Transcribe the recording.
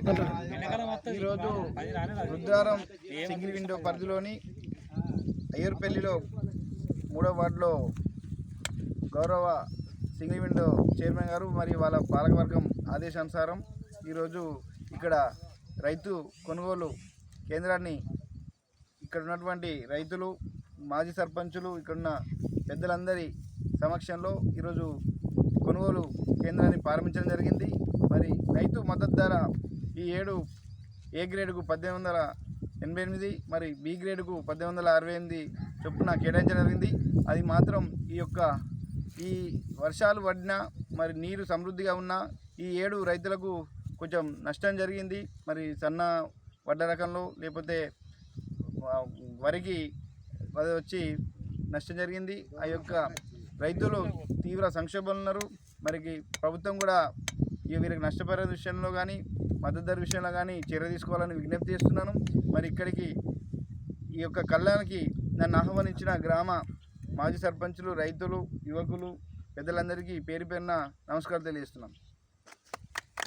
ఈరోజు Rudraram single window పరిధిలోని అయ్యూర్పల్లిలో 3వ వార్డులో గౌరవ సింగిల్ విండో చైర్మన్ గారు మరియు వాళ్ళ పాలకవర్గం ఆదేశానుసారం ఈరోజు ఇక్కడ రైతు కొనుగోలు కేంద్రాన్ని ఇక్కడ ఉన్నటువంటి రైతులు, మాజీ సర్పంచులు, ఇక్కడున్న పెద్దలందరి సమక్షంలో ఈరోజు కొనుగోలు కేంద్రాన్ని ప్రారంభించడం జరిగింది. మరి రైతు మద్దతు ధర ఈ ఏడు ఏ గ్రేడ్కు 1888, మరి బి గ్రేడ్కు 1868 చొప్పున కేటాయించడం జరిగింది. అది మాత్రం ఈ వర్షాలు పడినా మరి నీరు సమృద్ధిగా ఉన్న ఈ ఏడు రైతులకు కొంచెం నష్టం జరిగింది. మరి సన్న వడ్డ రకంలో లేకపోతే వరికి అది వచ్చి నష్టం జరిగింది. ఆ యొక్క రైతులు తీవ్ర సంక్షోభంలో ఉన్నారు. మరి ప్రభుత్వం కూడా వీరికి నష్టపరిహారం విషయంలో కానీ మద్దతు ధర విషయంలో కానీ చర్య తీసుకోవాలని విజ్ఞప్తి చేస్తున్నాను. మరి ఇక్కడికి ఈ యొక్క కళ్యాణానికి నన్ను ఆహ్వానించిన గ్రామ మాజీ సర్పంచులు, రైతులు, యువకులు, పెద్దలందరికీ పేరు పేరున నమస్కారం తెలియజేస్తున్నాం.